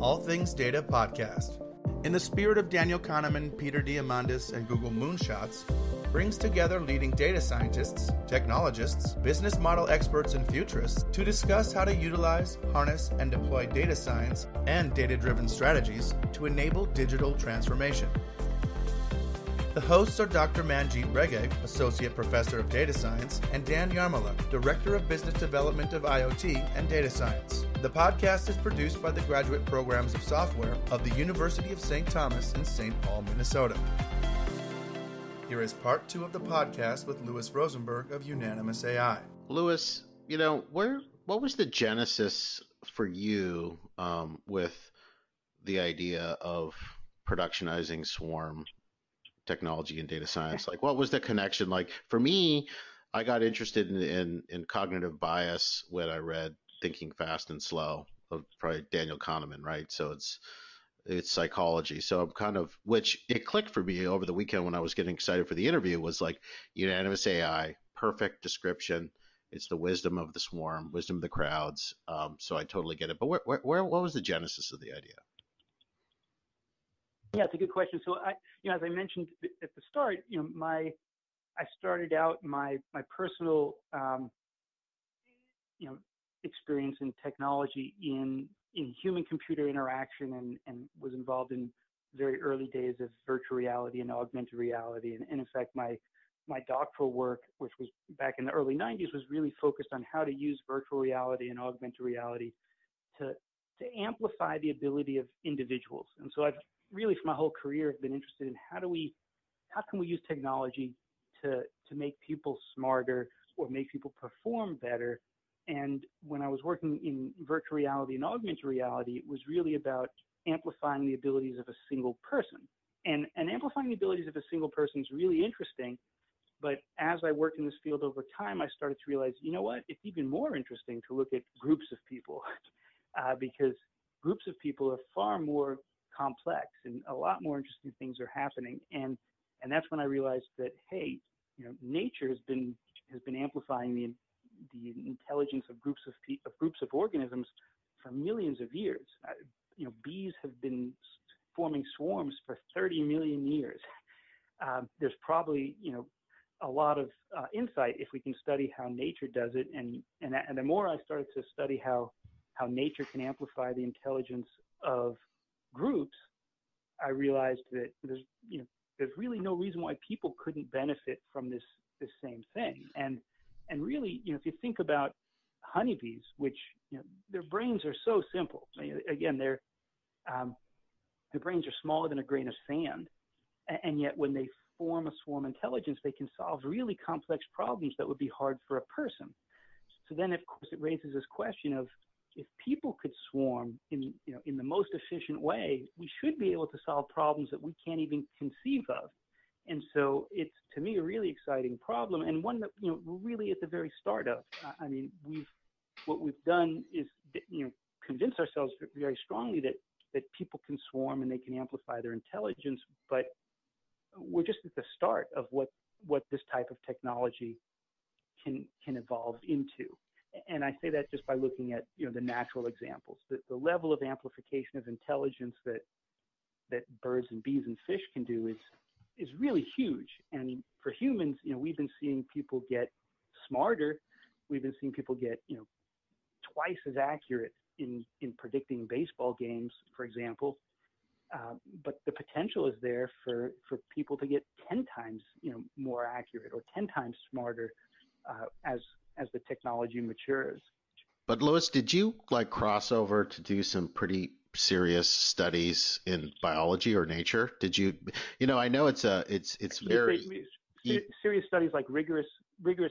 All Things Data podcast. In the spirit of Daniel Kahneman, Peter Diamandis, and Google Moonshots, brings together leading data scientists, technologists, business model experts, and futurists to discuss how to utilize, harness, and deploy data science and data-driven strategies to enable digital transformation. The hosts are Dr. Manjeet and Dan, Associate Professor of Data Science, and Dan Yarmala, Director of Business Development of IoT and Data Science. The podcast is produced by the Graduate Programs of Software of the University of St. Thomas in St. Paul, Minnesota. Here is part 2 of the podcast with Louis Rosenberg of Unanimous A.I. Louis, what was the genesis for you with the idea of productionizing swarm technology and data science? Like, what was the connection? Like, for me, I got interested in cognitive bias when I read Thinking Fast and Slow of probably Daniel Kahneman, right? So it's psychology. So I'm kind of, which it clicked for me over the weekend when I was getting excited for the interview, was like Unanimous AI, perfect description. It's the wisdom of the swarm, wisdom of the crowds. So I totally get it. But what was the genesis of the idea? Yeah, it's a good question. So as I mentioned at the start, I started out my personal, experience in technology in human-computer interaction and was involved in very early days of virtual reality and augmented reality. And in fact, my doctoral work, which was back in the early 90s, was really focused on how to use virtual reality and augmented reality to amplify the ability of individuals. And so I've really, for my whole career, have been interested in how can we use technology to make people smarter or make people perform better. And when I was working in virtual reality and augmented reality, it was really about amplifying the abilities of a single person. And amplifying the abilities of a single person is really interesting. But as I worked in this field over time, I started to realize, it's even more interesting to look at groups of people because groups of people are far more complex and a lot more interesting things are happening. And that's when I realized that, hey, nature has been amplifying the intelligence of groups of organisms for millions of years. Bees have been forming swarms for 30 million years. There's probably a lot of insight if we can study how nature does it, and the more I started to study how nature can amplify the intelligence of groups, I realized that there's really no reason why people couldn't benefit from this same thing. And really, if you think about honeybees, which their brains are so simple. Again, their brains are smaller than a grain of sand, and yet when they form a swarm intelligence, they can solve really complex problems that would be hard for a person. So then, of course, it raises this question of, if people could swarm in the most efficient way, we should be able to solve problems that we can't even conceive of. And so it's, to me, a really exciting problem, and one that we're really at the very start of. What we've done is convince ourselves very strongly that people can swarm and they can amplify their intelligence, but we're just at the start of what this type of technology can evolve into. And I say that just by looking at the natural examples. The level of amplification of intelligence that birds and bees and fish can do is really huge. And for humans, we've been seeing people get smarter. We've been seeing people get twice as accurate in predicting baseball games, for example. But the potential is there for people to get 10 times more accurate or 10 times smarter as the technology matures. But Louis, did you cross over to do some pretty serious studies in biology or nature? Did you? I know it's very serious studies, like rigorous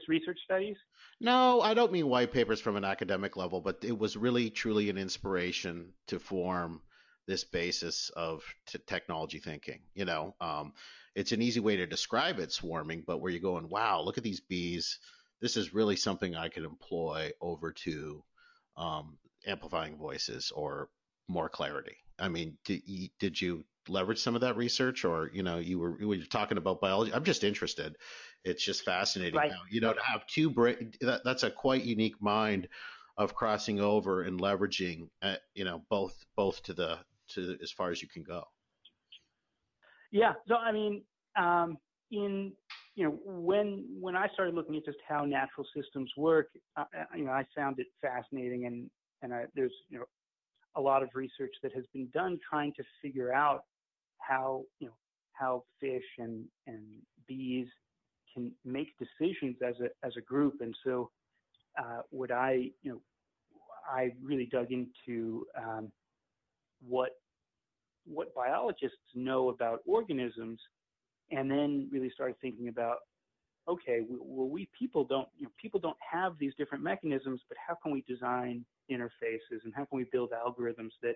research studies. No, I don't mean white papers from an academic level, but it was really truly an inspiration to form this basis of technology thinking. It's an easy way to describe it, swarming, but where you're going, wow, look at these bees. This is really something I could employ over to amplifying voices or more clarity. I mean, did you leverage some of that research, or you were talking about biology? I'm just interested. It's just fascinating. Right. How, to have two brain. That's a quite unique mind of crossing over and leveraging, both to as far as you can go. Yeah. So I mean, when I started looking at just how natural systems work, I found it fascinating, and there's a lot of research that has been done trying to figure out how fish and bees can make decisions as a group. And so what I really dug into what biologists know about organisms, and then really started thinking about, okay, well, people don't have these different mechanisms, but how can we design interfaces, and how can we build algorithms that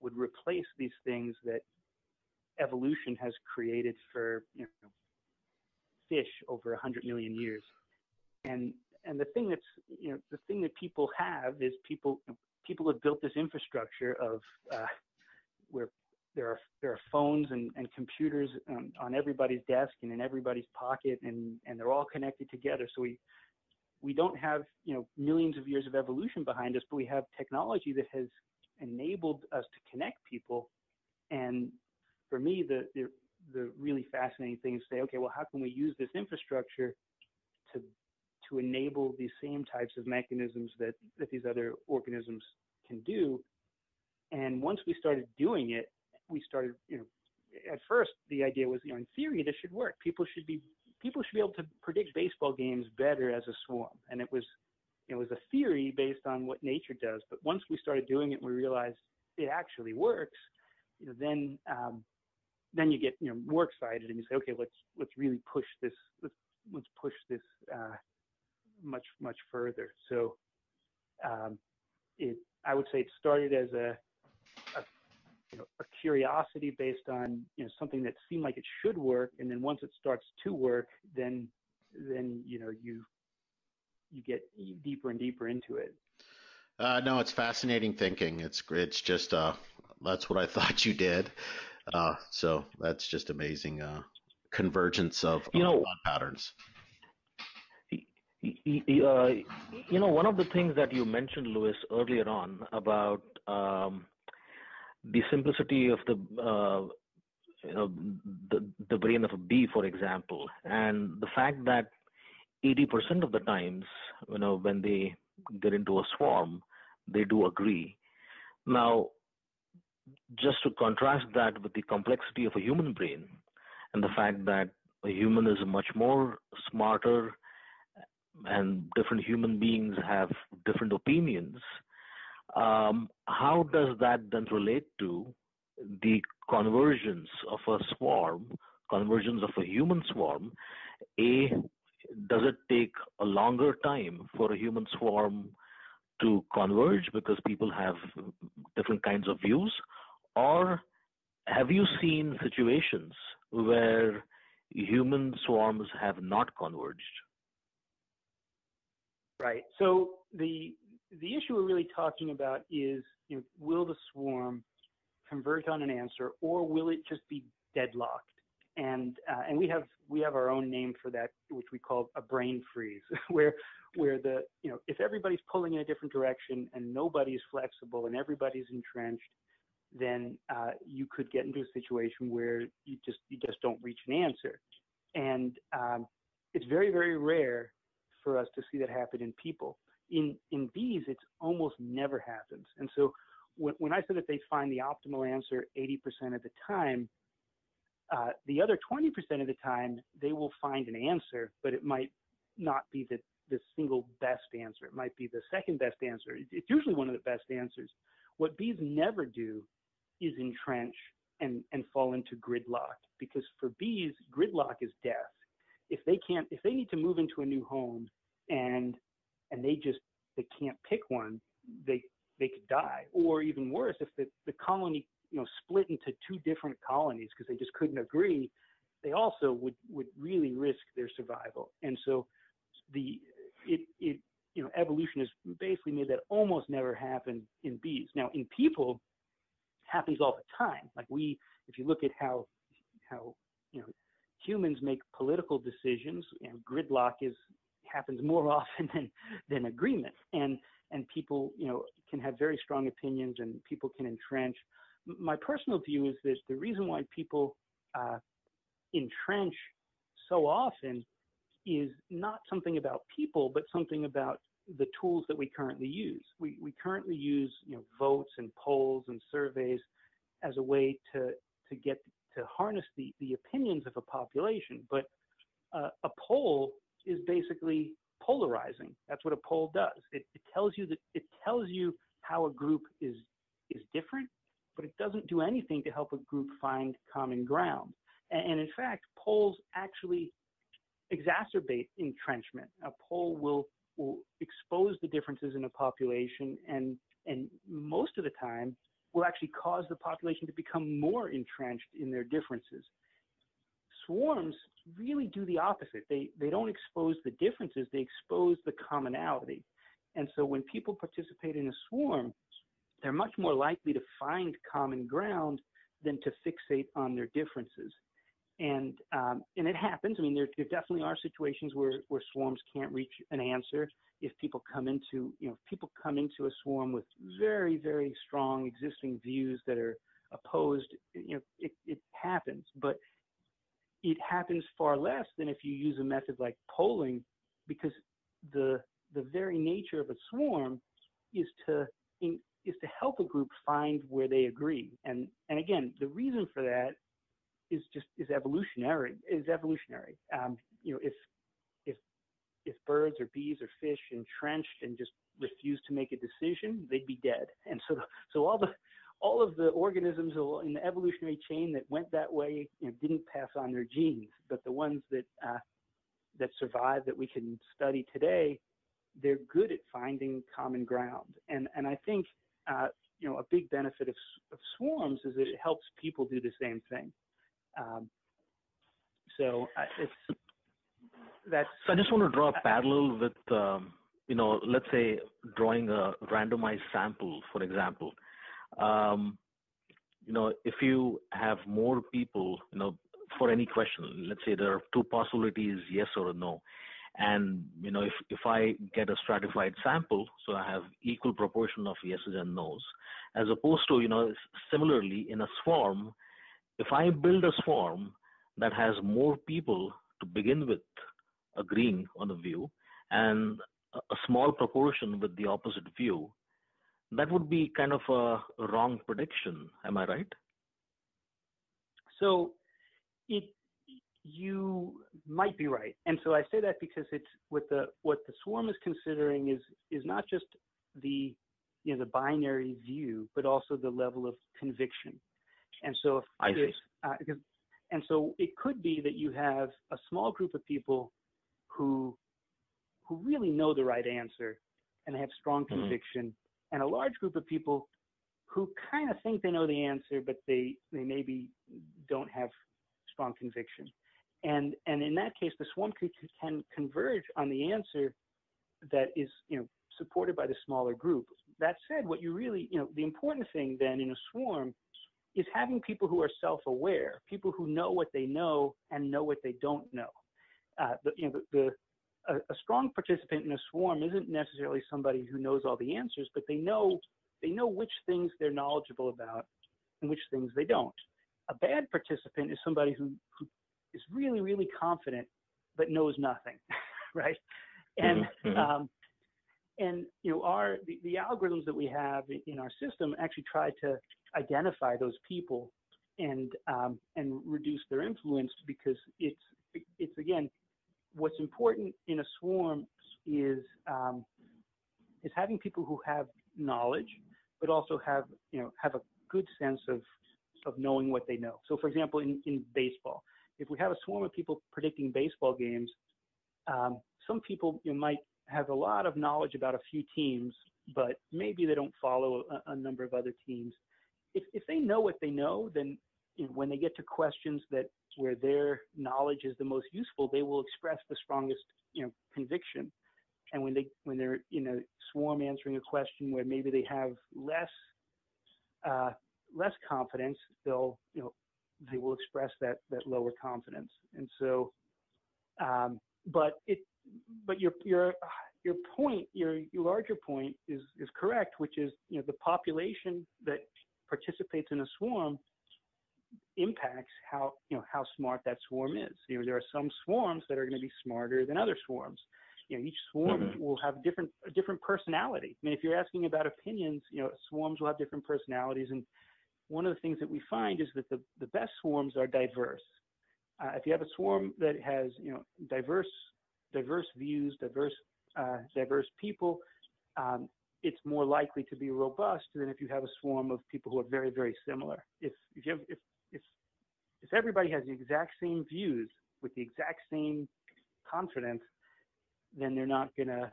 would replace these things that evolution has created for fish over 100 million years? And the thing that people have is people have built this infrastructure of where there are phones and computers on everybody's desk and in everybody's pocket, and they're all connected together. So we don't have millions of years of evolution behind us, but we have technology that has enabled us to connect people. And for me, the really fascinating thing is to say, okay, well, how can we use this infrastructure to enable these same types of mechanisms that these other organisms can do? And once we started doing it, we started, at first the idea was, in theory, this should work. People should be able to predict baseball games better as a swarm. And it was a theory based on what nature does. But once we started doing it, we realized it actually works. Then you get more excited, and you say, okay, let's really push this. Let's push this much further. So I would say it started as a curiosity based on something that seemed like it should work, and then once it starts to work, then you get deeper and deeper into it. No, it's fascinating thinking. It's just that's what I thought you did. So that's just amazing convergence of thought patterns. One of the things that you mentioned, Louis, earlier on about the simplicity of the brain of a bee, for example, and the fact that 80% of the times, when they get into a swarm, they do agree. Now, just to contrast that with the complexity of a human brain and the fact that a human is much more smarter and different human beings have different opinions, how does that then relate to the convergence of a swarm, convergence of a human swarm? Does it take a longer time for a human swarm to converge because people have different kinds of views? Or have you seen situations where human swarms have not converged? Right. So the issue we're really talking about is, will the swarm converge on an answer, or will it just be deadlocked? And we have our own name for that, which we call a brain freeze, where if everybody's pulling in a different direction and nobody's flexible and everybody's entrenched, then you could get into a situation where you just don't reach an answer. And it's very, very rare for us to see that happen in people. In bees, it's almost never happens. And so when I said that they find the optimal answer 80% of the time, the other 20% of the time, they will find an answer, but it might not be the single best answer. It might be the second best answer. It's usually one of the best answers. What bees never do is entrench and fall into gridlock, because for bees, gridlock is death. If they need to move into a new home and they can't pick one, they could die. Or even worse, if the colony split into two different colonies because they just couldn't agree, they also would really risk their survival. And so evolution has basically made that almost never happen in bees. Now in people, happens all the time. Like if you look at how humans make political decisions, gridlock happens more often than agreement. And and people, can have very strong opinions and people can entrench. My personal view is that the reason why people entrench so often is not something about people, but something about the tools that we currently use. We currently use votes and polls and surveys as a way to harness the opinions of a population. But a poll is basically polarizing. That's what a poll does. It tells you how a group is different, but it doesn't do anything to help a group find common ground. And in fact, polls actually exacerbate entrenchment. A poll will expose the differences in a population, and most of the time will actually cause the population to become more entrenched in their differences. Swarms really do the opposite. They don't expose the differences, they expose the commonality. And so when people participate in a swarm, they're much more likely to find common ground than to fixate on their differences. And it happens. I mean, there definitely are situations where swarms can't reach an answer. If people come into a swarm with very, very strong existing views that are opposed, it happens. But it happens far less than if you use a method like polling, because the very nature of a swarm is to help a group find where they agree. And again, the reason for that is evolutionary. If birds or bees or fish entrenched and just refused to make a decision, they'd be dead. And so all of the organisms in the evolutionary chain that went that way, didn't pass on their genes. But the ones that survive, that we can study today, they're good at finding common ground. And I think a big benefit of swarms is that it helps people do the same thing. So I just want to draw a parallel with, let's say drawing a randomized sample, for example. If you have more people, for any question, let's say there are two possibilities, yes or no. And, if I get a stratified sample, so I have equal proportion of yeses and nos, as opposed to, similarly in a swarm, if I build a swarm that has more people to begin with agreeing on a view and a small proportion with the opposite view, that would be kind of a wrong prediction. Am I right? So you might be right. And so I say that because it's what the swarm is considering is not just the binary view, but also the level of conviction. And so and so it could be that you have a small group of people who really know the right answer and they have strong conviction, and a large group of people who kind of think they know the answer, but they maybe don't have strong conviction. And in that case, the swarm can converge on the answer that is supported by the smaller group. That said, what you really the important thing then in a swarm is having people who are self-aware, people who know what they know and know what they don't know. A strong participant in a swarm isn't necessarily somebody who knows all the answers, but they know which things they're knowledgeable about and which things they don't. A bad participant is somebody who is really, really confident but knows nothing, right? And the algorithms that we have in our system actually try to identify those people and reduce their influence, because it's again, what's important in a swarm is having people who have knowledge, but also have a good sense of knowing what they know. So for example, in baseball, if we have a swarm of people predicting baseball games, some people might have a lot of knowledge about a few teams, but maybe they don't follow a number of other teams. If they know what they know, then when they get to questions where their knowledge is the most useful, they will express the strongest conviction. And when they're in a swarm answering a question where maybe they have less confidence, they will express that lower confidence. And so, but your point, your larger point is correct, which is, the population that participates in a swarm impacts how smart that swarm is. There are some swarms that are going to be smarter than other swarms. Each swarm will have a different personality. I mean, if you're asking about opinions, swarms will have different personalities. And one of the things that we find is that the best swarms are diverse. If you have a swarm that has, diverse views, diverse people, it's more likely to be robust than if you have a swarm of people who are very, very similar. If everybody has the exact same views with the exact same confidence, then they're not gonna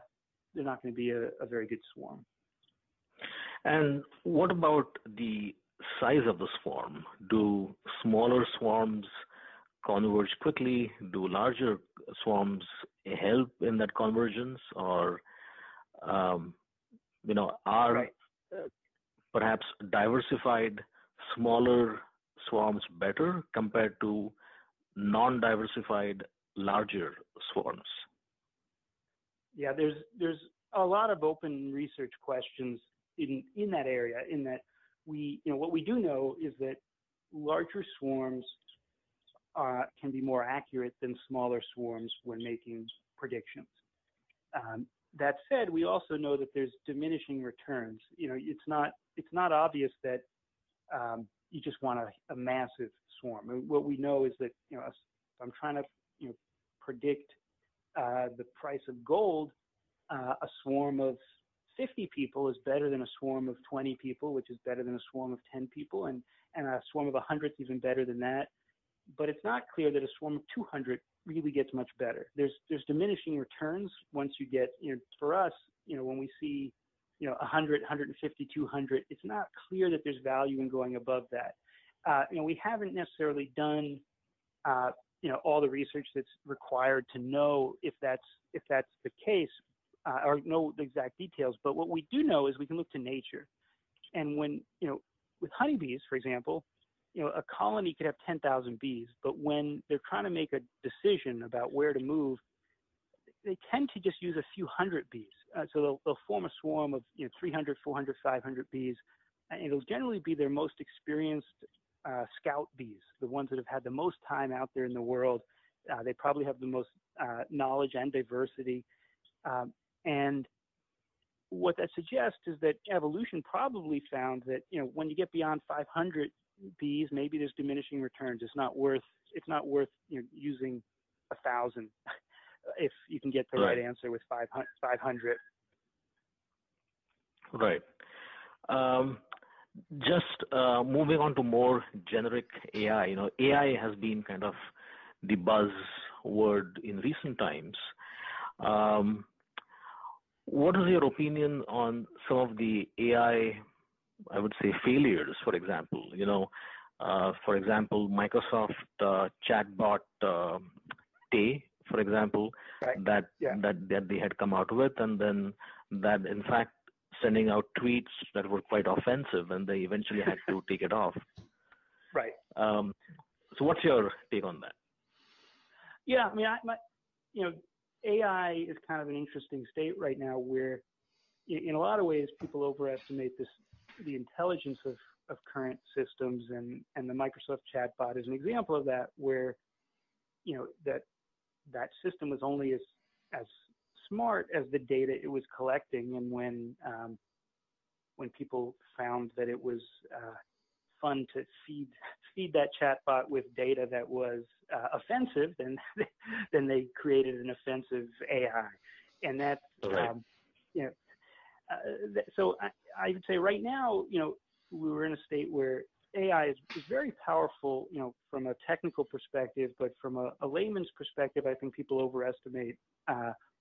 be a very good swarm. And what about the size of the swarm? Do smaller swarms converge quickly? Do larger swarms help in that convergence, or are perhaps diversified smaller swarms better compared to non-diversified larger swarms? Yeah, there's a lot of open research questions in that area. In that what we do know is that larger swarms can be more accurate than smaller swarms when making predictions. That said, we also know that there's diminishing returns. It's not obvious that you just want a massive swarm. And what we know is that if I'm trying to predict the price of gold, a swarm of 50 people is better than a swarm of 20 people, which is better than a swarm of 10 people, and a swarm of 100 is even better than that. But it's not clear that a swarm of 200 really gets much better. There's diminishing returns once you get, for us, when we see, 100, 150, 200, it's not clear that there's value in going above that. We haven't necessarily done, all the research that's required to know if that's the case, or know the exact details. But what we do know is we can look to nature. And when, with honeybees, for example, a colony could have 10,000 bees, but when they're trying to make a decision about where to move, they tend to just use a few hundred bees. So they'll form a swarm of 300, 400, 500 bees, and it'll generally be their most experienced scout bees, the ones that have had the most time out there in the world. They probably have the most knowledge and diversity. And what that suggests is that evolution probably found that when you get beyond 500 bees, maybe there's diminishing returns. It's not worth using 1,000 if you can get the right answer with 500. Right. Just moving on to more generic AI. AI has been kind of the buzzword in recent times. What is your opinion on some of the AI, I would say, failures, for example? For example, Microsoft chatbot Tay, for example, that they had come out with, and then that, in fact, sending out tweets that were quite offensive, and they eventually had to take it off. Right. So what's your take on that? Yeah, I mean, AI is kind of an interesting state right now where, in a lot of ways, people overestimate the intelligence of current systems, and the Microsoft chatbot is an example of that, where, that system was only as smart as the data it was collecting. And when people found that it was fun to feed that chatbot with data that was offensive, then they created an offensive AI. And that's so I would say right now, we're in a state where AI is very powerful, from a technical perspective, but from a layman's perspective, I think people overestimate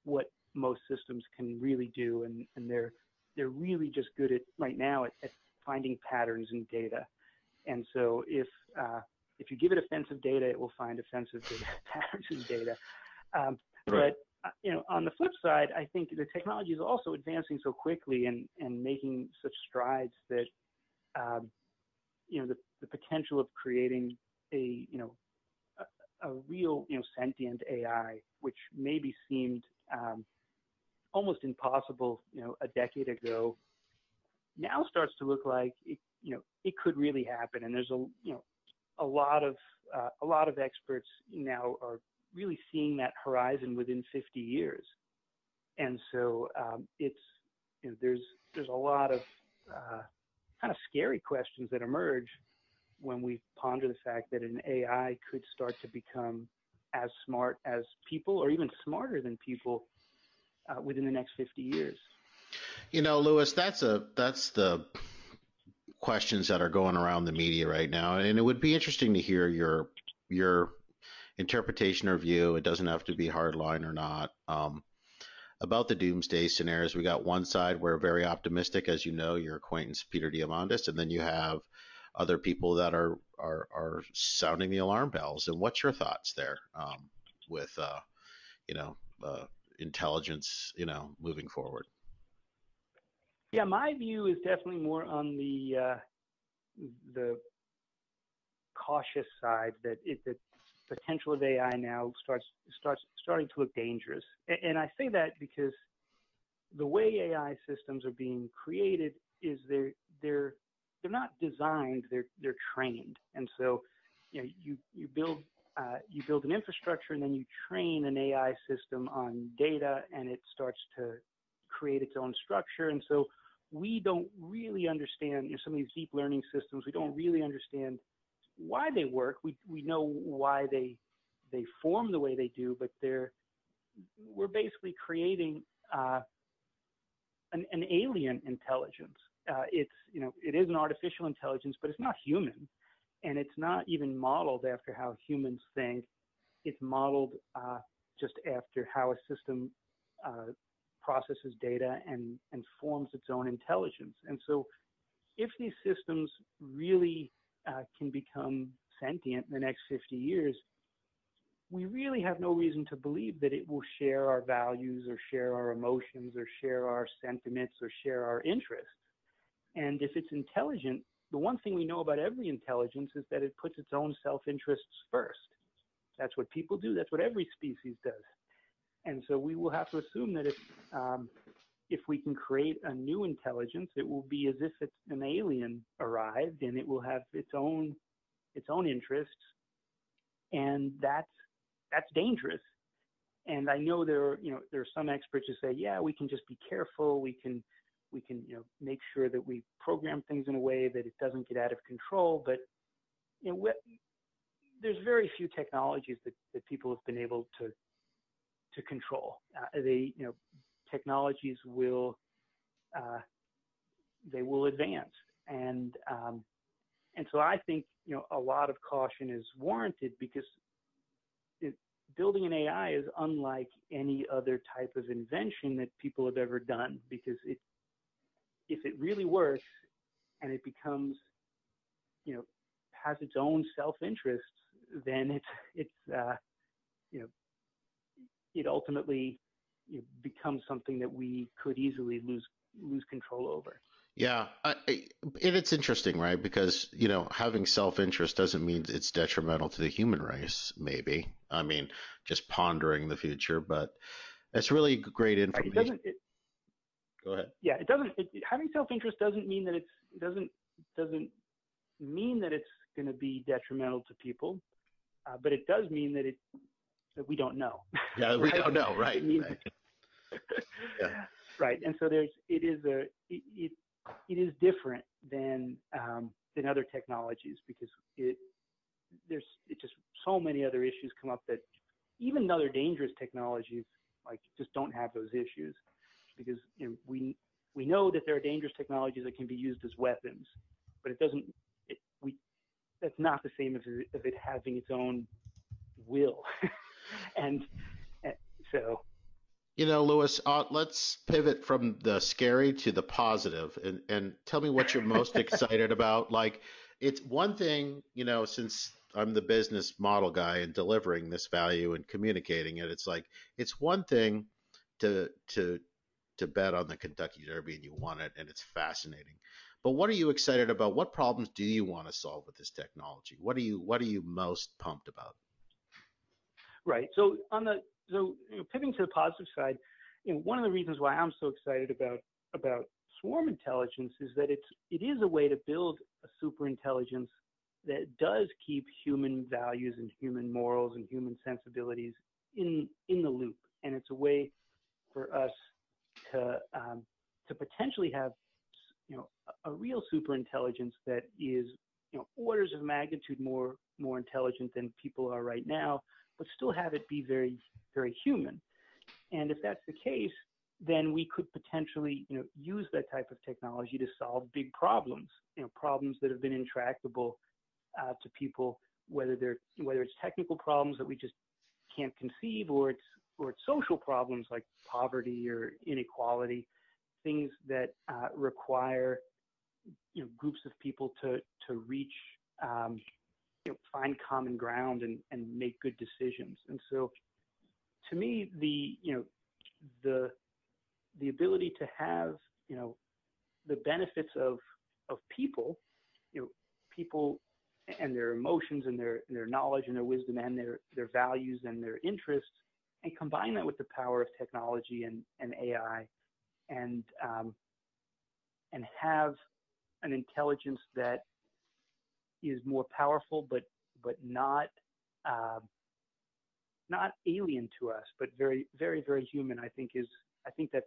what most systems can really do, and they're really just good at right now at finding patterns in data. And so if you give it offensive data, it will find offensive patterns in data. But on the flip side, I think the technology is also advancing so quickly and making such strides that the potential of creating a real sentient AI, which maybe seemed almost impossible, a decade ago, now starts to look like it could really happen. And there's a lot of experts now are really seeing that horizon within 50 years. And so there's a lot of kind of scary questions that emerge when we ponder the fact that an AI could start to become as smart as people, or even smarter than people, within the next 50 years. Lewis, that's the questions that are going around the media right now, and it would be interesting to hear your interpretation or view. It doesn't have to be hardline or not. About the doomsday scenarios, we got one side where very optimistic, as you know, your acquaintance Peter Diamandis, and then you have other people that are sounding the alarm bells. And what's your thoughts there with intelligence, moving forward? Yeah, my view is definitely more on the cautious side, that the potential of AI now starting to look dangerous. And I say that because the way AI systems are being created is they're not designed, they're trained. And so you build an infrastructure, and then you train an AI system on data, and it starts to create its own structure. And so we don't really understand some of these deep learning systems. We don't really understand why they work. We know why they form the way they do, but we're basically creating an alien intelligence. It is an artificial intelligence, but it's not human, and it's not even modeled after how humans think. It's modeled just after how a system processes data and forms its own intelligence. And so if these systems really can become sentient in the next 50 years, we really have no reason to believe that it will share our values or share our emotions or share our sentiments or share our interests. And if it's intelligent, the one thing we know about every intelligence is that it puts its own self-interests first. That's what people do. That's what every species does. And so we will have to assume that if we can create a new intelligence, it will be as if it's an alien arrived, and it will have its own interests, and that's dangerous. And I know there are some experts who say, yeah, we can just be careful. We can make sure that we program things in a way that it doesn't get out of control. But there's very few technologies that people have been able to control. Technologies will advance, and so I think a lot of caution is warranted, because building an AI is unlike any other type of invention that people have ever done, because if it really works and it becomes has its own self-interests, then it ultimately becomes something that we could easily lose control over. Yeah, it's interesting, right? Because having self-interest doesn't mean it's detrimental to the human race. Maybe, I mean, just pondering the future, but it's really great information. Right, Go ahead. Yeah, it doesn't. Having self-interest doesn't mean that doesn't mean that it's going to be detrimental to people, but it does mean that we don't know. Yeah, we don't know, right? Right. Yeah. Right, and so it is different than other technologies, because there's just so many other issues come up that even other dangerous technologies just don't have those issues, because we know that there are dangerous technologies that can be used as weapons, but that's not the same as it having its own will. and so. Lewis, let's pivot from the scary to the positive, and tell me what you're most excited about. It's one thing, since I'm the business model guy and delivering this value and communicating it, it's one thing to bet on the Kentucky Derby and you won it, and it's fascinating. But what are you excited about? What problems do you want to solve with this technology? What are you most pumped about? Right. So pivoting to the positive side, one of the reasons why I'm so excited about swarm intelligence is that it is a way to build a super intelligence that does keep human values and human morals and human sensibilities in the loop, and it's a way for us to potentially have a real super intelligence that is orders of magnitude more intelligent than people are right now, but still have it be very, very human. And if that's the case, then we could potentially use that type of technology to solve big problems, problems that have been intractable to people, whether it's technical problems that we just can't conceive, or it's social problems like poverty or inequality, things that require groups of people to reach find common ground and make good decisions. And so, to me, the ability to have the benefits of people, people and their emotions and their knowledge and their wisdom and their values and their interests, and combine that with the power of technology and AI, and have an intelligence that is more powerful, but not alien to us, but very, very, very human. I think that's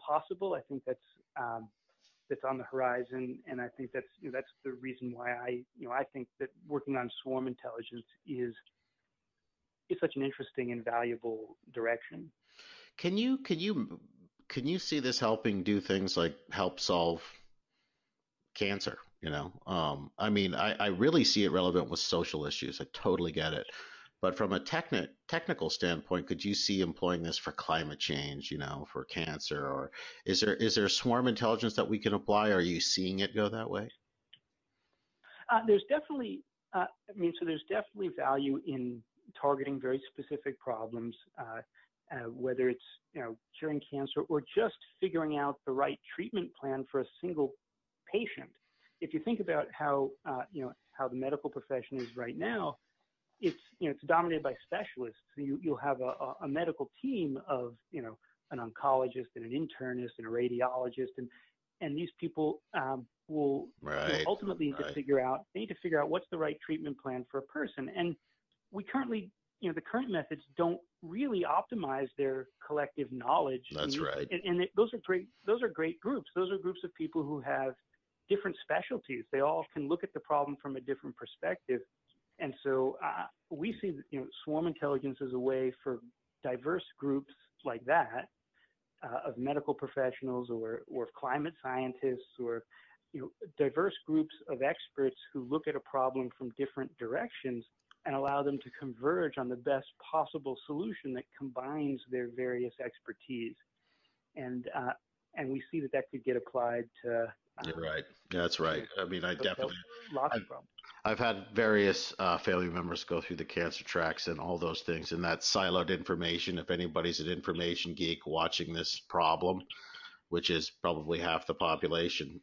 possible. I think that's on the horizon, and I think that's the reason why I think that working on swarm intelligence is such an interesting and valuable direction. Can you see this helping do things like help solve cancer? I mean, I really see it relevant with social issues. I totally get it. But from a technical standpoint, could you see employing this for climate change, for cancer, or is there swarm intelligence that we can apply? Are you seeing it go that way? There's definitely, there's definitely value in targeting very specific problems, whether it's curing cancer or just figuring out the right treatment plan for a single patient. If you think about how the medical profession is right now, it's dominated by specialists. So you'll have a medical team of an oncologist and an internist and a radiologist, and these people will ultimately need to figure out what's the right treatment plan for a person. And we currently, the current methods don't really optimize their collective knowledge. That's right. And those are great. Those are great groups. Those are groups of people who have different specialties. They all can look at the problem from a different perspective. And so we see swarm intelligence as a way for diverse groups like that, of medical professionals or climate scientists, or diverse groups of experts who look at a problem from different directions and allow them to converge on the best possible solution that combines their various expertise. And we see that could get applied to. You're right. That's right. I mean, I definitely. Lots of problems. I've had various family members go through the cancer tracks and all those things, and that siloed information. If anybody's an information geek watching this problem, which is probably half the population,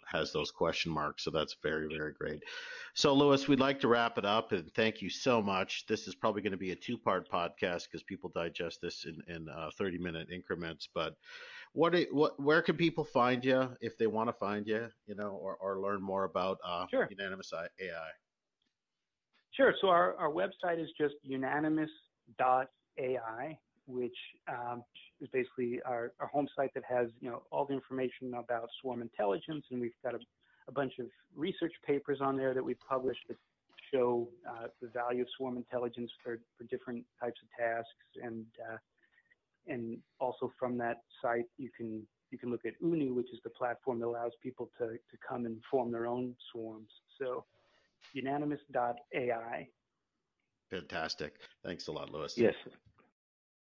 has those question marks. So that's very, very great. So, Louis, we'd like to wrap it up, and thank you so much. This is probably going to be a two-part podcast because people digest this in 30-minute increments. But where can people find you if they want to find you, or learn more about Sure. Unanimous AI? Sure. So our website is just unanimous.ai, which is basically our home site that has all the information about swarm intelligence, and we've got a bunch of research papers on there that we've published that show the value of swarm intelligence for different types of tasks, and also from that site you can look at UNU, which is the platform that allows people to come and form their own swarms. So unanimous.ai. Fantastic. Thanks a lot, Louis. Yes.